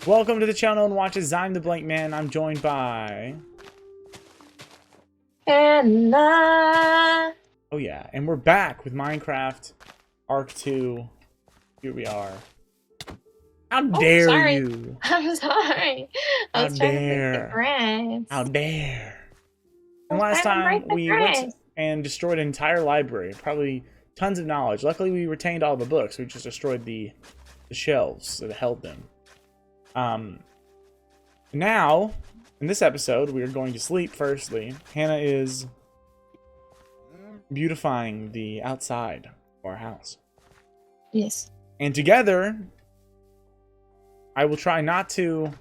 Welcome to the channel and watches. I'm TheBlankman. I'm joined by... Anna. Oh yeah, and we're back with Minecraft Arc 2. Here we are. How dare Sorry. you? I'm sorry. I was trying to break the grass. How dare. I And was last trying to break time the we grass. went and destroyed an entire library. Probably tons of knowledge. Luckily we retained all the books. We just destroyed the shelves that held them. Now, in this episode, we are going to sleep firstly. Hannah is beautifying the outside of our house. Yes. And together, I will try not to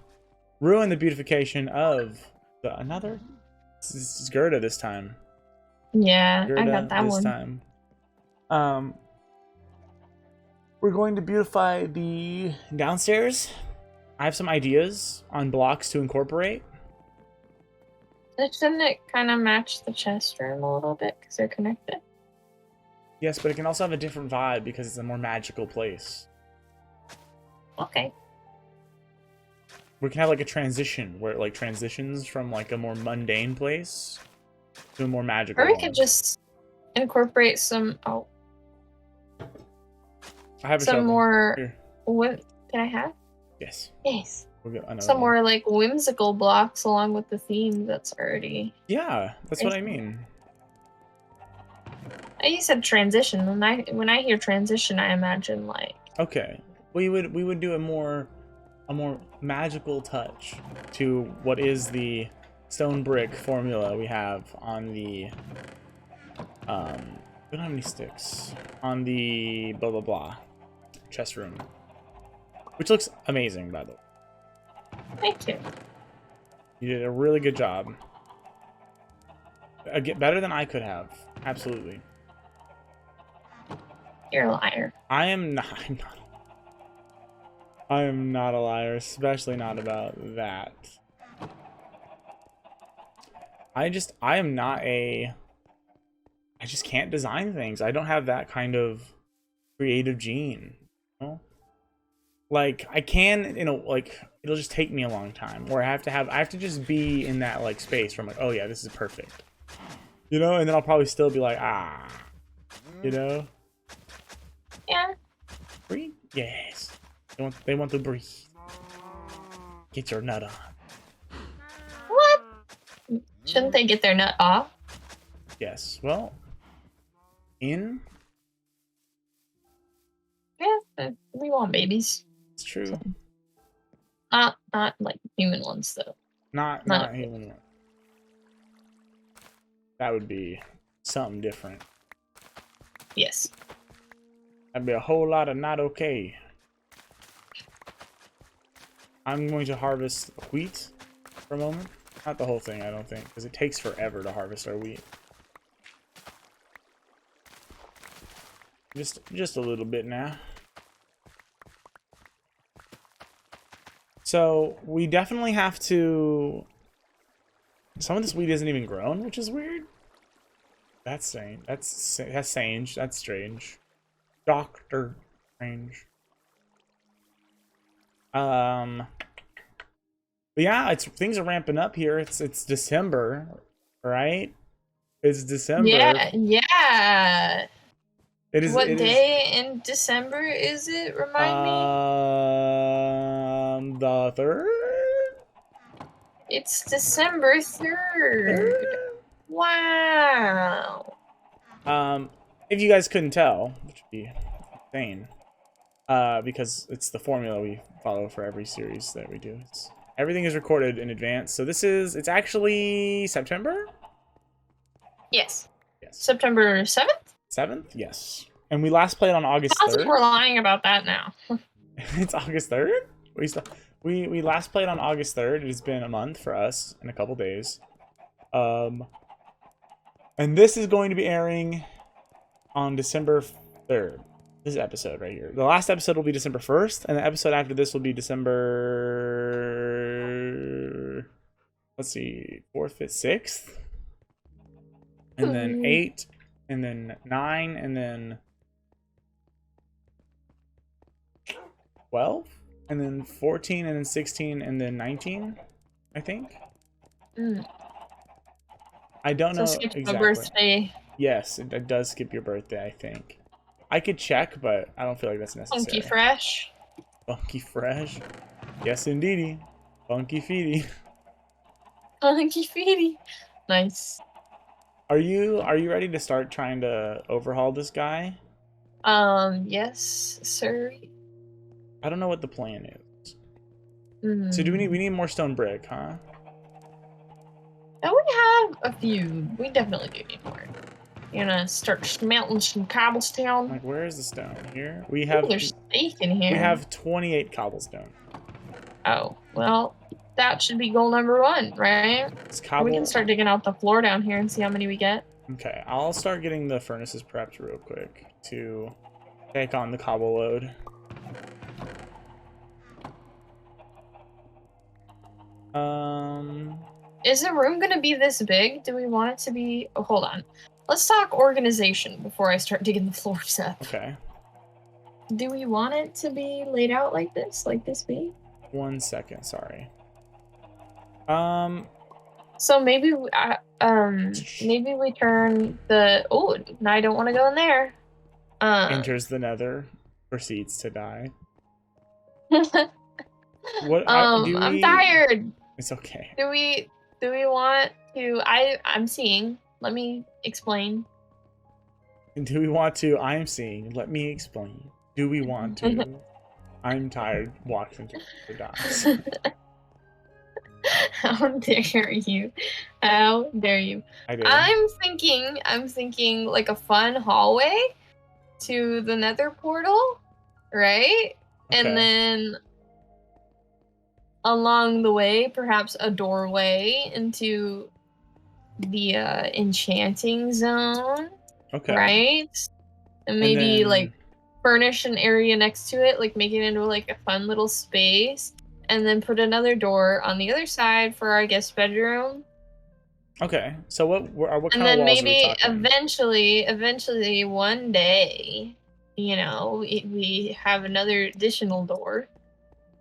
ruin the beautification of another. This is Gerda this time. Yeah, Gerda I got that this one. time. We're going to beautify the downstairs. I have some ideas on blocks to incorporate. Shouldn't it kind of match the chest room a little bit because they're connected? Yes, but it can also have a different vibe because it's a more magical place. Okay. We can have like a transition where it like transitions from like a more mundane place to a more magical Or we one. could just incorporate some. I have a some shovel. more. Here. What can I have? Yes. Yes. We'll get another Some one. more like whimsical blocks along with the theme that's already. Yeah, that's what I mean. You said transition. When I hear transition, I imagine like. Okay, we would do a more magical touch to what is the stone brick formula we have on the we don't have any sticks on the blah blah blah chest room, which looks amazing by the way. Thank you. You did a really good job. Better than I could have. Absolutely. You're a liar. I am not. I am not a liar, especially not about that. I just can't design things. I don't have that kind of creative gene. You know? Like I can, like it'll just take me a long time. Or I have to just be in that like space where I'm like, oh yeah, this is perfect. You know, and then I'll probably still be like, you know? Yeah. Breathe? Yes. They want to breathe. Get your nut on. What? Shouldn't they get their nut off? Yes. Well, in. Yeah, we want babies. It's true. So, not like human ones though. Not human. That would be something different. Yes. That'd be a whole lot of not okay. I'm going to harvest wheat for a moment. Not the whole thing, I don't think, because it takes forever to harvest our wheat. Just a little bit now. So we definitely have to. Some of this wheat isn't even grown, which is weird. That's strange. That's strange. That's strange. Doctor Strange. But yeah, things are ramping up here. It's December, right? It's December. Yeah. It is. What day in December is it? Remind me. The 3rd. It's December 3rd. Wow. If you guys couldn't tell, which would be insane, because it's the formula we follow for every series that we do. Everything is recorded in advance, so it's actually September? Yes. Yes. September 7th? 7th? Yes. And we last played on August 3rd. We're lying about that now. It's August 3rd? We last played on August 3rd. It has been a month for us in a couple days. And this is going to be airing on December 3rd. This episode right here. The last episode will be December 1st, and the episode after this will be December... Let's see, 4th, 5th, 6th? And then 8, and then 9, and then 12? And then 14, and then 16, and then 19, I think. I don't So know skip my exactly. birthday. Yes, it does skip your birthday, I think. I could check, but I don't feel like that's necessary. Funky fresh. Funky fresh. Yes, indeedy. Funky feety. Funky feety. Nice. Are you ready to start trying to overhaul this guy? Yes, sir. I don't know what the plan is. So we need more stone brick, huh? And we have a few. We definitely do need more. You're gonna start smelting some cobblestone. Like, where is the stone? Here? Ooh, there's steak in here. We have 28 cobblestone. Oh, well, that should be goal number 1, right? We can start digging out the floor down here and see how many we get. Okay, I'll start getting the furnaces prepped real quick to take on the cobble load. Is the room gonna be this big? Do we want it to be... Oh, hold on. Let's talk organization before I start digging the floors up. Okay. Do we want it to be laid out like this? Like this big? 1 second, sorry. So maybe maybe we turn the... Oh, I don't want to go in there. Enters the Nether, proceeds to die. What? I'm tired. It's okay. Do we want to... I'm seeing. Let me explain. Do we want to? I'm seeing. Let me explain. Do we want to? I'm tired. Walks into the docks. How dare you? How dare you? I did. I'm thinking like a fun hallway to the Nether portal, right? Okay. And then along the way, perhaps a doorway into the enchanting zone. Okay. Right? And maybe like furnish an area next to it, like make it into like a fun little space. And then put another door on the other side for our guest bedroom. Okay. So what kind of walls and then maybe are we talking? eventually one day, you know, we have another additional door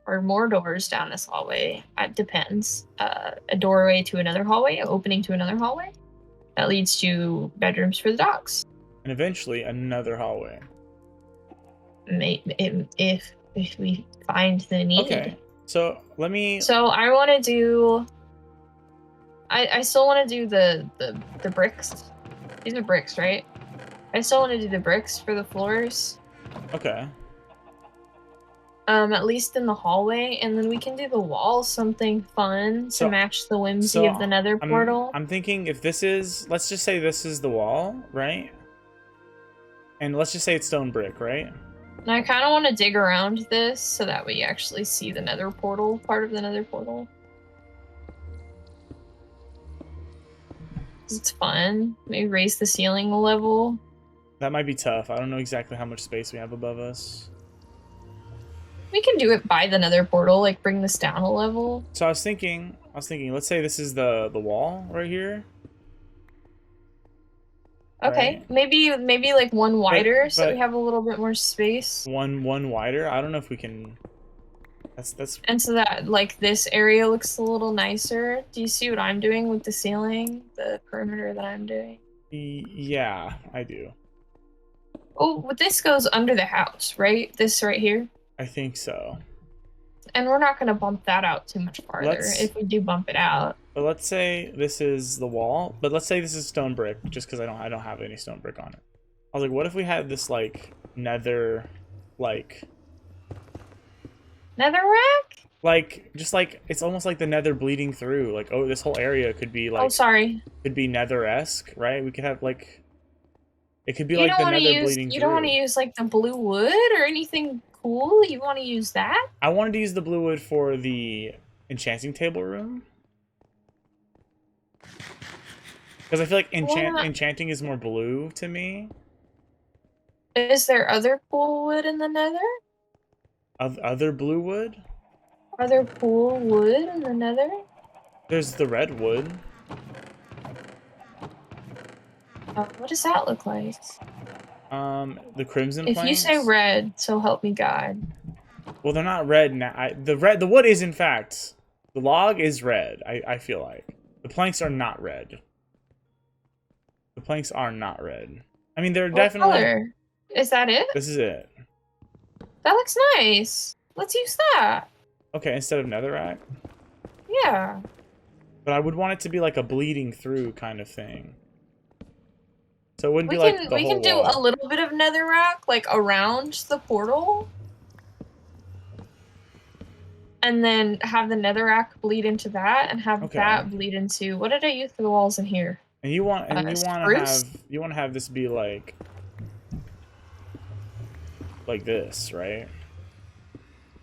or more doors down this hallway. It depends. A doorway to another hallway, an opening to another hallway that leads to bedrooms for the dogs. And eventually another hallway. If we find the need. Okay. So let me. So I want to do. I still want to do the bricks. These are bricks, right? I still want to do the bricks for the floors. Okay. At least in the hallway, and then we can do the walls something fun to match the whimsy of the Nether portal. I'm thinking if this is, let's just say this is the wall, right? And let's just say it's stone brick, right? And I kind of want to dig around this so that we actually see the Nether portal, part of the Nether portal. It's fun. Maybe raise the ceiling a level. That might be tough. I don't know exactly how much space we have above us. We can do it by the Nether portal, like bring this down a level. So I was thinking, let's say this is the wall right here. Okay, right? Maybe like one wider, so we have a little bit more space. One wider. I don't know if we can. That's. And so that like this area looks a little nicer. Do you see what I'm doing with the ceiling, the perimeter that I'm doing? Yeah, I do. Oh, but this goes under the house, right? This right here. I think so. And we're not going to bump that out too much farther if we do bump it out. But let's say this is the wall. But let's say this is stone brick, just because I don't have any stone brick on it. I was like, what if we had this like nether, like netherrack? Like just like it's almost like the nether bleeding through. Like, oh, this whole area could be like. Oh, sorry. Could be nether-esque, right? We could have like. It could be like the nether bleeding through. You don't want to use like the blue wood or anything cool? You want to use that? I wanted to use the blue wood for the enchanting table room. Because I feel like enchanting is more blue to me. Is there other cool wood in the nether? Other blue wood? Are there cool wood in the nether? There's the red wood. What does that look like? The crimson planks. If you say red, so help me God. Well, they're not red now. The wood is in fact, the log is red. I feel like the planks are not red. The planks are not red. I mean, they're What definitely. color? Is that it? This is it. That looks nice. Let's use that. Okay, instead of netherrack. Yeah. But I would want it to be like a bleeding through kind of thing. So it wouldn't We be can like the we whole can do wall. a little bit of netherrack like around the portal. And then have the netherrack bleed into that and have Okay. that bleed into what did I use for the walls in here? And you want Spruce? to have this be like this, right?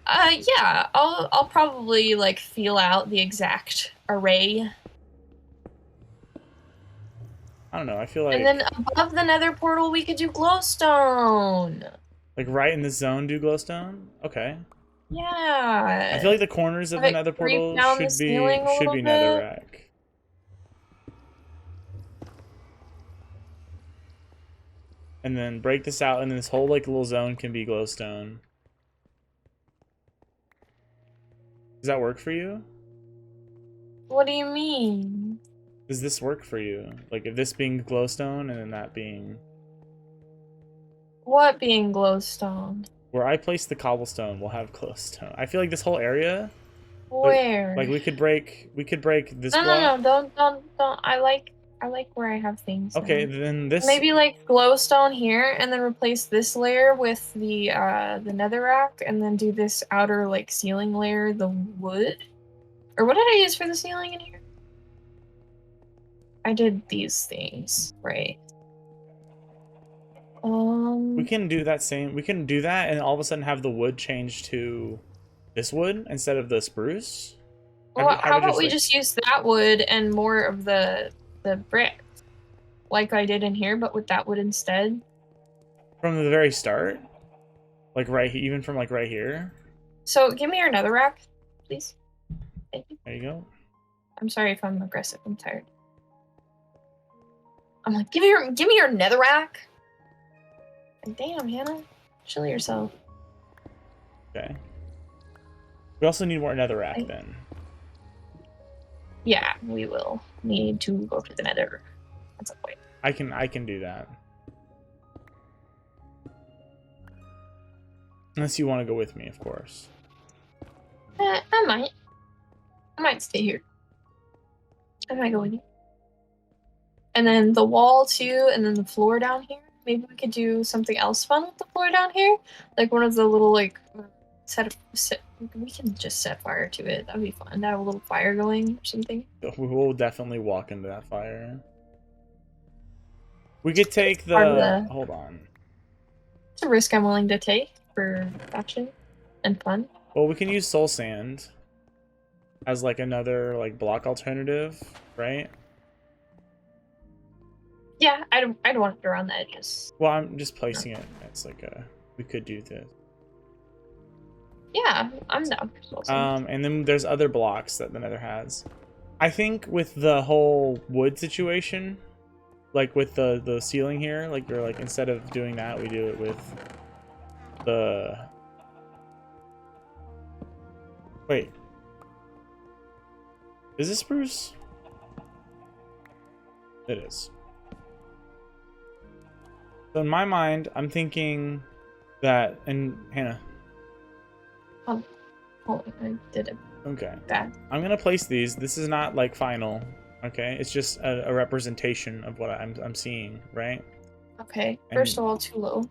Yeah. I'll probably like feel out the exact array. I don't know. I feel like And then above the nether portal we could do glowstone. like right in the zone do glowstone. Okay. Yeah. I feel like the corners of the nether portal should be netherrack. And then break this out, and then this whole like little zone can be glowstone. Does that work for you? What do you mean? Does this work for you? Like if this being glowstone and then that being What being glowstone? where I place the cobblestone, we'll have glowstone. I feel like this whole area. Where? Like we could break this No, block. no, don't. I like where I have things. Okay, now. then this. Maybe like glowstone here, and then replace this layer with the netherrack, and then do this outer like ceiling layer, the wood. Or what did I use for the ceiling in here? I did these things, right? We can do that same. We can do that, and all of a sudden have the wood change to this wood instead of the spruce. Well, how about we just use that wood and more of the brick, like I did in here, but with that wood instead. From the very start, like even from like right here. So give me your netherrack, please. Thank you. There you go. I'm sorry if I'm aggressive. I'm tired. I'm like, give me your netherrack. Damn, Hannah, chill yourself. Okay. We also need more netherrack then. Yeah, we will need to go to the nether at some point. I can do that. Unless you want to go with me, of course. I might stay here. I might go with you. And then the wall too, and then the floor down here. Maybe we could do something else fun with the floor down here, like one of the little like we can just set fire to it. That'd be fun. Have a little fire going or something. We will definitely walk into that fire. We could take the hold on. It's a risk I'm willing to take for action and fun. Well, we can use soul sand as like another like block alternative, right? Yeah, I'd want it around the edges. Well, I'm just placing it. It's like we could do this. Yeah, I'm down for soul sand. And then there's other blocks that the Nether has. I think with the whole wood situation, like with the ceiling here, like you're like instead of doing that, we do it with the. Wait. Is this spruce? It is. So in my mind, I'm thinking that, and Hannah. Hold on, I did it. Okay. Bad. I'm gonna place these. This is not like final. Okay, it's just a representation of what I'm seeing, right? Okay. First of all, too low.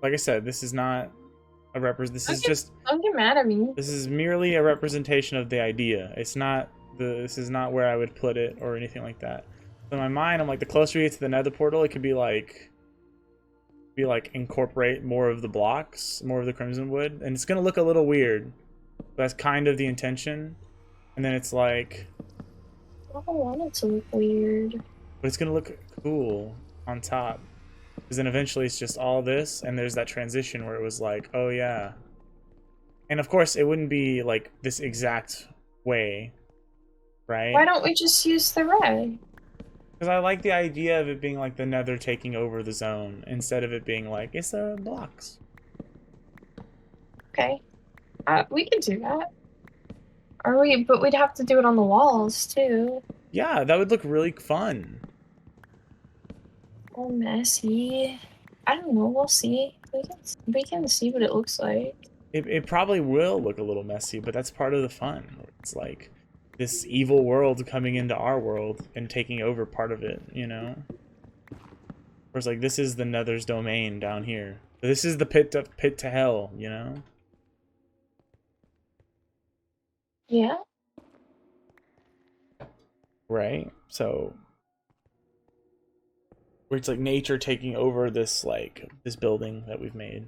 Like I said, this is not a This is just. Don't get mad at me. This is merely a representation of the idea. It's not This is not where I would put it or anything like that. So in my mind, I'm like, the closer you get to the Nether portal, it could be like incorporate more of the blocks, more of the crimson wood, and it's gonna look a little weird. That's kind of the intention, and then it's like. I don't want it to look weird. But it's gonna look cool on top, because then eventually it's just all this, and there's that transition where it was like, oh yeah. And of course, it wouldn't be like this exact way, right? Why don't we just use the red? Because I like the idea of it being like the Nether taking over the zone instead of it being like it's the blocks. Okay. We can do that. But we'd have to do it on the walls too. Yeah, that would look really fun. Oh, messy. I don't know. We'll see. We can see what it looks like. It probably will look a little messy, but that's part of the fun. It's like this evil world coming into our world and taking over part of it, you know? Where it's like, this is the Nether's domain down here. This is the pit to hell, you know? Yeah. Right? So where it's like nature taking over this this building that we've made.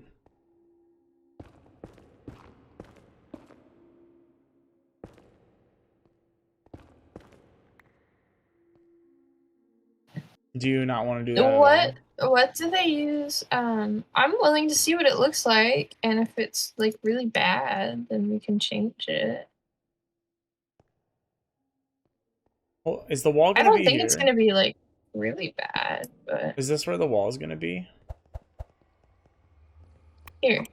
Do you not want to do that at all? What do they use? I'm willing to see what it looks like, and if it's like really bad, then we can change it. Well, is the wall I gonna don't be think it's here? gonna be like really bad, but Is this where the wall is gonna be? here.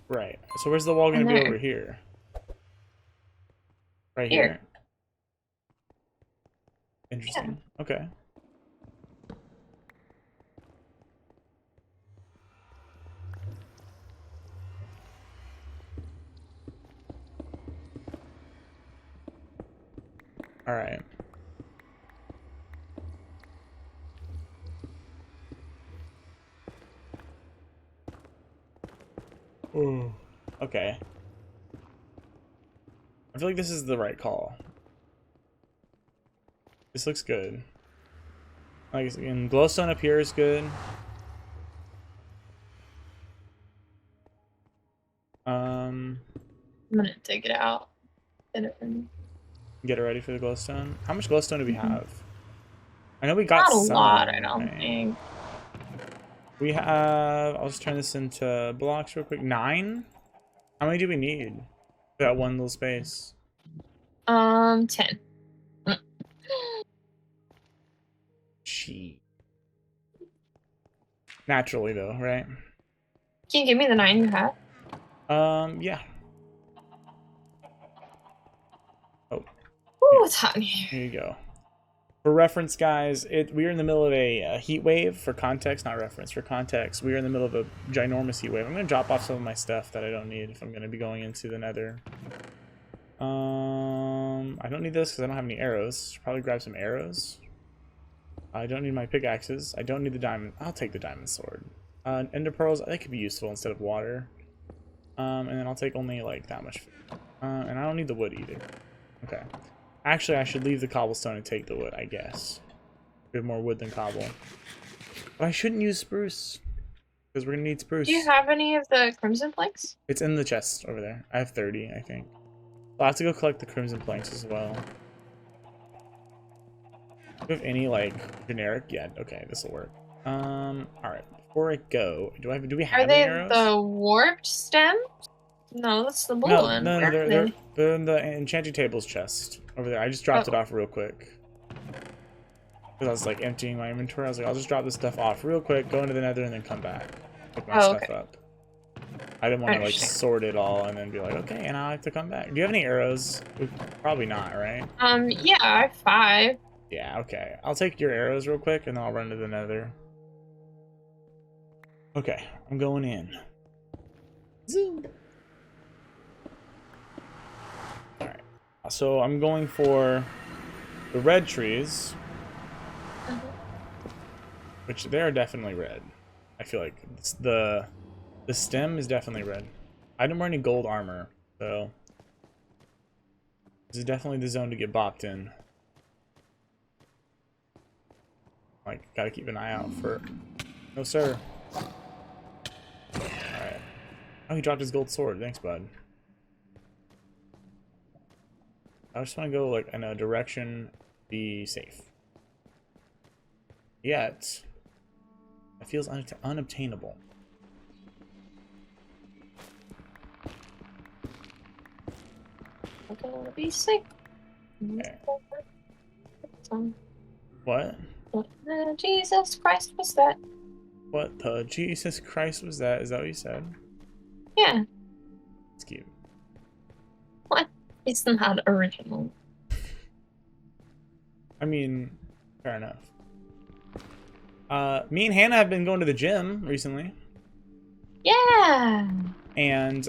Right. So where's the wall gonna And be there. over here? Right Here. here? Interesting. Yeah. Okay. All right. Ooh. Okay. I feel like this is the right call. This looks good. Like, and glowstone up here is good. I'm gonna take it out. Get it ready for the glowstone. How much glowstone do we have? I know we Not got a some. lot, I don't Right? think. We have. I'll just turn this into blocks real quick. 9. How many do we need for that one little space? 10. Gee. Naturally, though, right? Can you give me the 9 you have? Yeah. Oh. Ooh, it's hot in here. Here you go. For reference, guys, we are in the middle of a heat wave. For context, not reference. For context, we are in the middle of a ginormous heat wave. I'm going to drop off some of my stuff that I don't need if I'm going to be going into the Nether. I don't need this because I don't have any arrows. Should probably grab some arrows. I don't need my pickaxes. I don't need the diamond. I'll take the diamond sword. Ender pearls, they could be useful instead of water. And then I'll take only like that much food. And I don't need the wood either. Okay. Actually, I should leave the cobblestone and take the wood, I guess. We have more wood than cobble. But I shouldn't use spruce. Because we're going to need spruce. Do you have any of the crimson planks? It's in the chest over there. I have 30, I think. I'll have to go collect the crimson planks as well. Do you have any, like, generic? Yeah, okay, this will work. Alright. Before I go, do we have any arrows? Are they the warped stem? No, that's the blue one. No, they're in the enchanting tables chest over there. I just dropped it off real quick. Because I was like emptying my inventory. I was like, I'll just drop this stuff off real quick, go into the Nether, and then come back. Pick my stuff up. I didn't want to like sort it all and then be like, okay, and I have to come back. Do you have any arrows? Probably not, right? Yeah, I have 5. Yeah, okay. I'll take your arrows real quick and then I'll run to the Nether. Okay, I'm going in. Zoom. Alright. So I'm going for the red trees. Which they are definitely red. I feel like the stem is definitely red. I didn't wear any gold armor, so this is definitely the zone to get bopped in. Like, gotta keep an eye out for. No, sir. Alright. Oh, he dropped his gold sword. Thanks, bud. I just want to go, like, in a direction, be safe. Yet, it feels unobtainable. I don't want to be sick. Okay. What? What the Jesus Christ was that? What the Jesus Christ was that? Is that what you said? Yeah. It's cute. It's not original. I mean, fair enough. Me and Hannah have been going to the gym recently. Yeah. And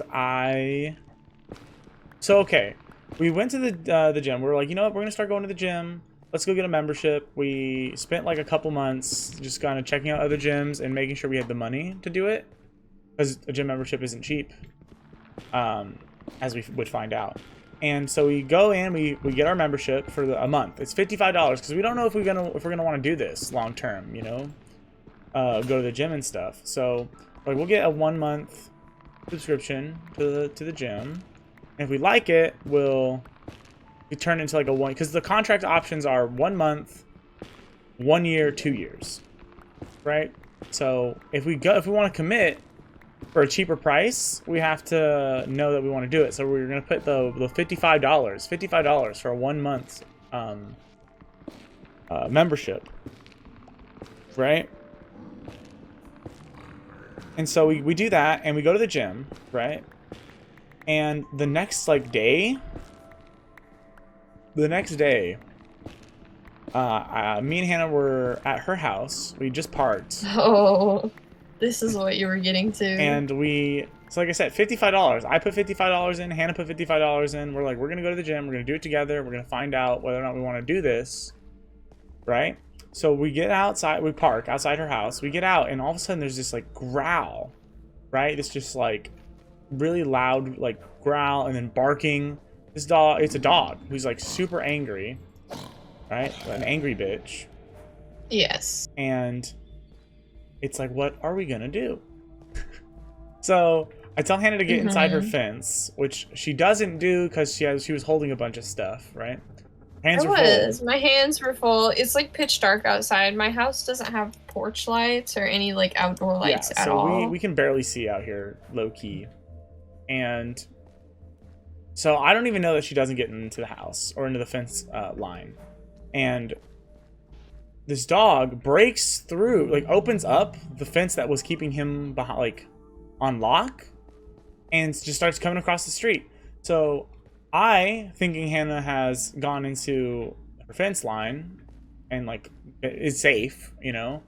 so okay, we went to the gym. We were like, you know what, we're gonna start going to the gym. Let's go get a membership. We spent like a couple months just kind of checking out other gyms and making sure we had the money to do it, because a gym membership isn't cheap, as we would find out. And so we go in, we get our membership for a month. It's $55 because we don't know if we're gonna want to do this long term, you know, go to the gym and stuff. So like we'll get a 1 month subscription to the gym, and if we like it, we'll turn it into like a one, because the contract options are 1 month, 1 year, 2 years, right? So if we want to commit for a cheaper price, we have to know that we want to do it. So we're gonna put the $55 for a 1 month membership, right? And so we do that, and we go to the gym, right? And the next day, me and Hannah were at her house. We just parked. Oh, this is what you were getting to. And so like I said, $55. I put $55 in, Hannah put $55 in. We're like, we're gonna go to the gym, we're gonna do it together, we're gonna find out whether or not we want to do this, right? So we get outside, we park outside her house, we get out, and all of a sudden there's this like growl, right? It's just like really loud like growl, and then barking. This dog, it's a dog who's like super angry, right? An angry bitch. Yes. And it's like, what are we gonna do? So I tell Hannah to get inside her fence, which she doesn't do because she was holding a bunch of stuff, right? Hands were full. My hands were full. It's like pitch dark outside. My house doesn't have porch lights or any like outdoor lights at all. So we can barely see out here, low key. And so I don't even know that she doesn't get into the house or into the fence line. And this dog breaks through, like opens up the fence that was keeping him behind, like on lock, and just starts coming across the street. So I, thinking Hannah has gone into her fence line and like is safe, you know,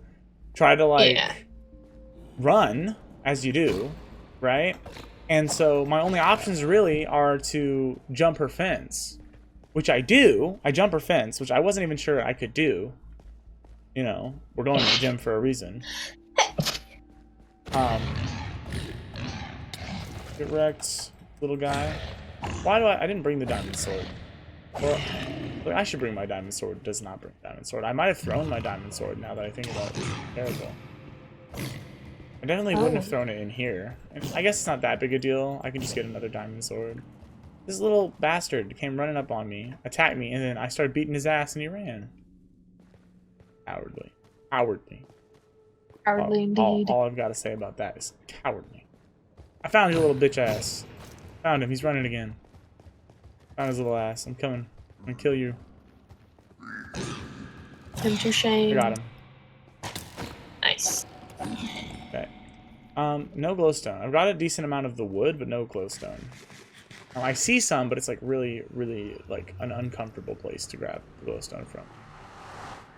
try to like run as you do, right? And so my only options really are to jump her fence, which I do. I jump her fence, which I wasn't even sure I could do. You know, we're going to the gym for a reason. Get wrecked, little guy. Why do I didn't bring the diamond sword. Well, I should bring my diamond sword. Does not bring diamond sword. I might have thrown my diamond sword now that I think about it. Terrible. I definitely wouldn't have thrown it in here. I guess it's not that big a deal. I can just get another diamond sword. This little bastard came running up on me, attacked me, and then I started beating his ass and he ran. Cowardly. Cowardly. Cowardly indeed. All I've got to say about that is cowardly. I found your little bitch ass. Found him. He's running again. Found his little ass. I'm coming. I'm gonna kill you. Him to shame. I got him. Nice. Okay. No glowstone. I've got a decent amount of the wood, but no glowstone. I see some, but it's like really, really like an uncomfortable place to grab the glowstone from.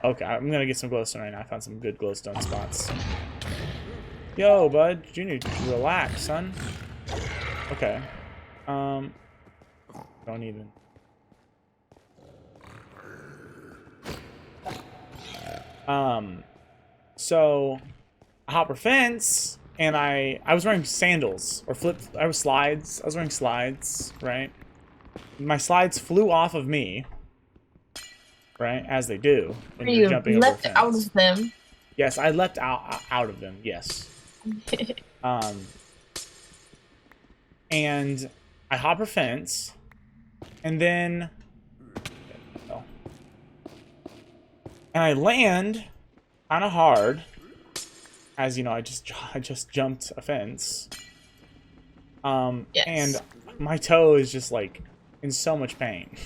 Okay, I'm gonna get some glowstone right now. I found some good glowstone spots. Yo, bud, you need to relax, son. Okay. Don't even. So I hop her fence, and I was wearing sandals or I was wearing slides, right? My slides flew off of me, right, as they do when you're jumping over a fence. Leapt out of them. Yes, I leapt out of them. Yes. And I hop her fence, and then, and I land kind of hard, as you know, I just jumped a fence. Yes. And my toe is just like in so much pain.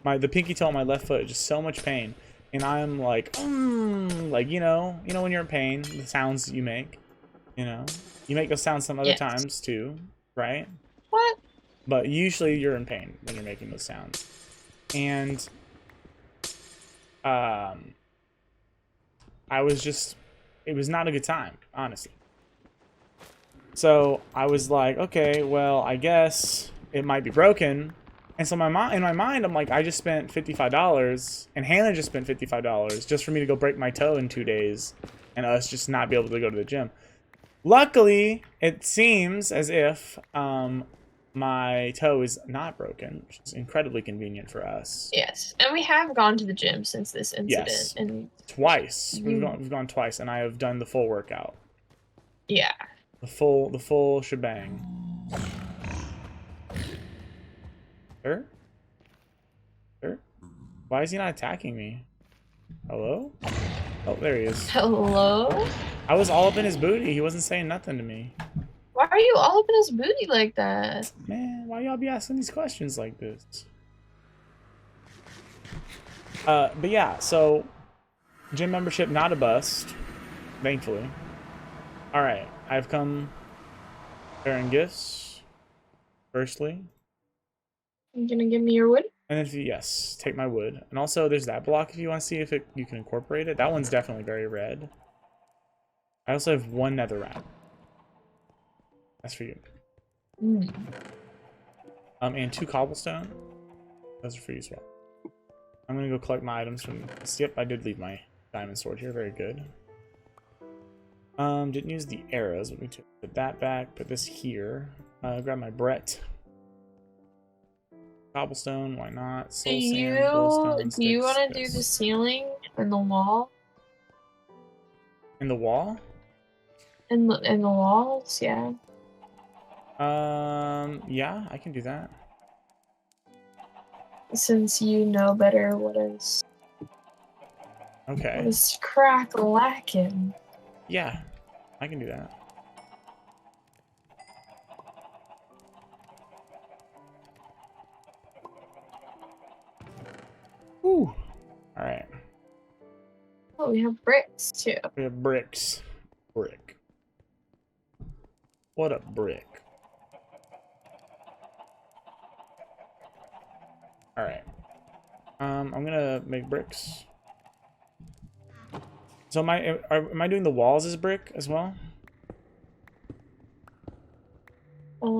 The pinky toe on my left foot is just so much pain, and I'm like, like you know when you're in pain, the sounds you make, you make those sounds some other times too, right? What? but usually you're in pain when you're making those sounds. And I was just, it was not a good time, honestly. So I was like, okay, well, I guess it might be broken. And so in my mind, I'm like, I just spent $55, and Hannah just spent $55 just for me to go break my toe in 2 days, and us just not be able to go to the gym. Luckily, it seems as if my toe is not broken, which is incredibly convenient for us. Yes, and we have gone to the gym since this incident. Yes, and twice. We've gone twice, and I have done the full workout. Yeah. The full shebang. Sir? Sir? Why is he not attacking me? Hello? Oh, there he is. Hello? I was all up in his booty. He wasn't saying nothing to me. Why are you all up in his booty like that? Man, why y'all be asking these questions like this? But yeah, so gym membership not a bust, thankfully. All right, I've come bearing gifts. Firstly, You gonna give me your wood? and if you, yes, take my wood. And also, there's that block if you want to see if you can incorporate it. That one's definitely very red. I also have one nether wrap. That's for you. Mm. And 2 cobblestone. Those are for you as well. I'm gonna go collect my items from this. Yep, I did leave my diamond sword here. Very good. Didn't use the arrows. Let me put that back. Put this here. Grab my Brett. Cobblestone. Why not? Soul sand, glowstone, Do you sticks, want to do the ceiling and the wall? in the wall? In the walls, yeah. Yeah, I can do that. Since you know better what is Okay. crack-lacking. Yeah, I can do that. Ooh. All right. Oh, we have bricks too. We have bricks. Brick. What a brick. All right. I'm gonna make bricks. So am I doing the walls as brick as well? What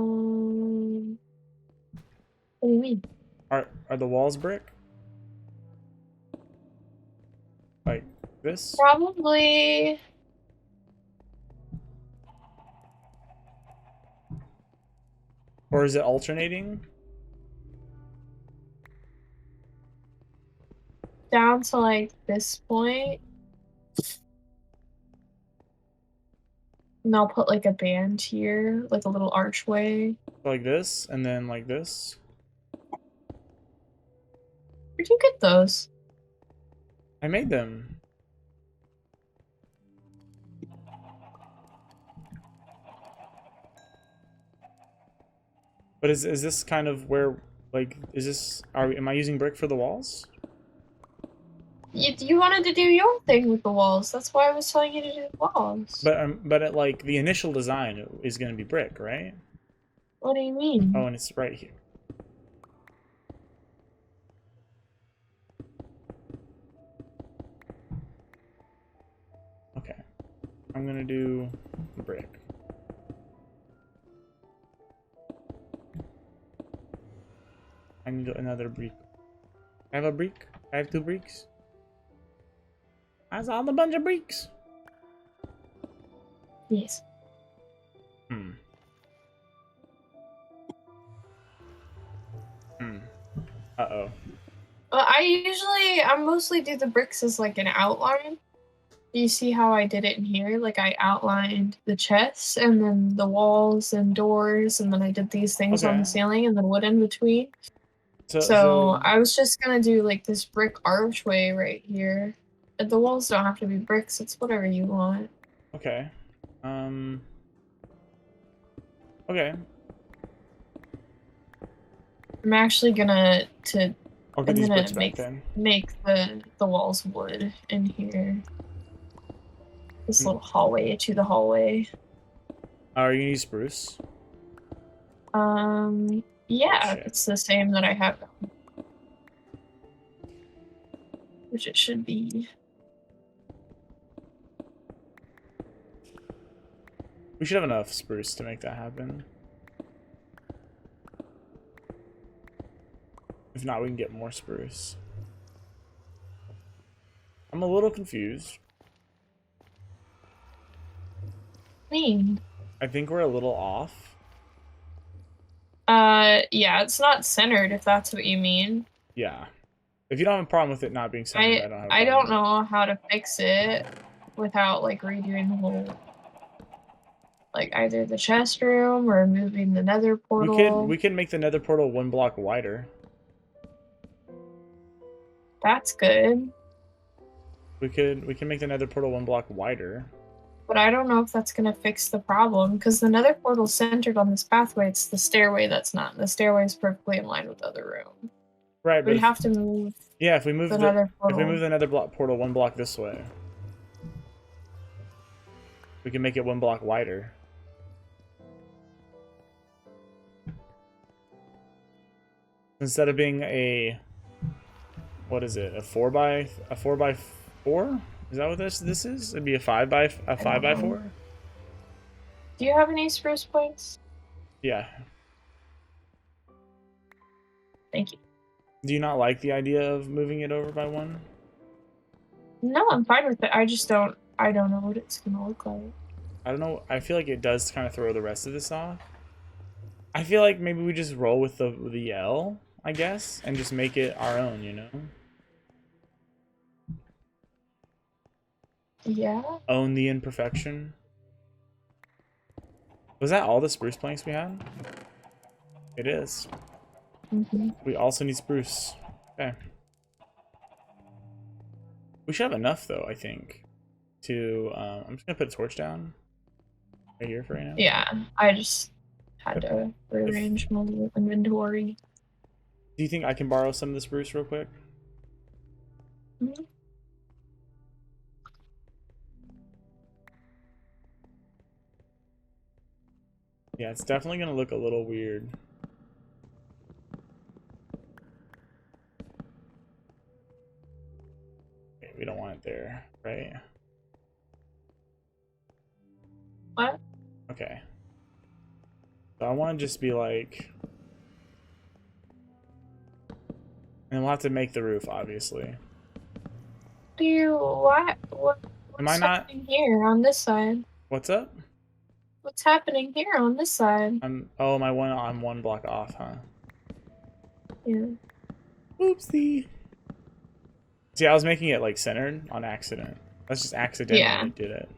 do you mean? Are the walls brick? Like this? Probably. Or is it alternating? Down to like this point. And I'll put like a band here, like a little archway. Like this, and then like this? Where'd you get those? I made them. But is this kind of where, like, is this, am I using brick for the walls? You wanted to do your thing with the walls. That's why I was telling you to do the walls. But at, like, the initial design is going to be brick, right? What do you mean? Oh, and it's right here. Okay. I'm going to do brick. I need another brick. I have a brick. I have 2 bricks. That's all a bunch of bricks. Yes. Uh-oh. Well, I mostly do the bricks as like an outline. You see how I did it in here? Like I outlined the chests and then the walls and doors, and then I did these things on the ceiling and then wood in between. So I was just gonna do like this brick archway right here. But the walls don't have to be bricks, it's whatever you want. Okay. Okay. I'm actually gonna make the walls wood in here. This little hallway to the hallway. Are you gonna use spruce? Yeah, Shit. it's the same that I have. Which it should be. We should have enough spruce to make that happen. If not, we can get more spruce. I'm a little confused. Mean. I think we're a little off. Yeah, it's not centered if that's what you mean. Yeah. If you don't have a problem with it not being centered, I don't have a I problem don't with know how to fix it without like redoing the whole, like either the chest room or moving the nether it. portal. We can make the nether portal 1 block wider. That's good. We can make the nether portal 1 block wider. But I don't know if that's gonna fix the problem because the nether portal's centered on this pathway. It's the stairway that's not. The stairway is perfectly in line with the other room. Right, but We have to move. yeah, if we move the nether portal. if we move the nether block portal 1 block this way, we can make it 1 block wider. Instead of being a, what is it? A 4 by 4? Is that what this is? It'd be a 5 by 4. Do you have any spruce points? Yeah. Thank you. Do you not like the idea of moving it over by 1? No, I'm fine with it. I don't know what it's gonna look like. I don't know. I feel like it does kind of throw the rest of this off. I feel like maybe we just roll with the L, I guess, and just make it our own, you know? Yeah. Own the imperfection. Was that all the spruce planks we had? It is. Mm-hmm. We also need spruce. Okay. We should have enough, though, I think, to... I'm just going to put a torch down right here for right now. Yeah, I just had to rearrange my inventory. Do you think I can borrow some of the spruce real quick? Mm-hmm. Yeah, it's definitely going to look a little weird. Okay, we don't want it there, right? What? Okay. So I want to just be like... And we'll have to make the roof, obviously. What's Am I not... happening here on this side? What's up? What's happening here on this side? I'm 1 block off, huh? Yeah. Oopsie. See, I was making it like centered on accident. That's just accidentally did it.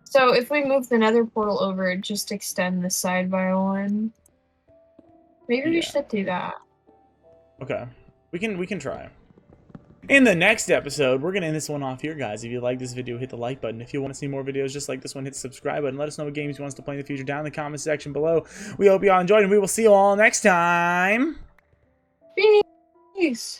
So if we move the nether portal over, just extend the side by 1. Maybe we should do that. Okay. We can try. In the next episode, we're going to end this one off here, guys. If you like this video, hit the like button. If you want to see more videos just like this one, hit the subscribe button. Let us know what games you want us to play in the future down in the comment section below. We hope you all enjoyed, and we will see you all next time. Peace.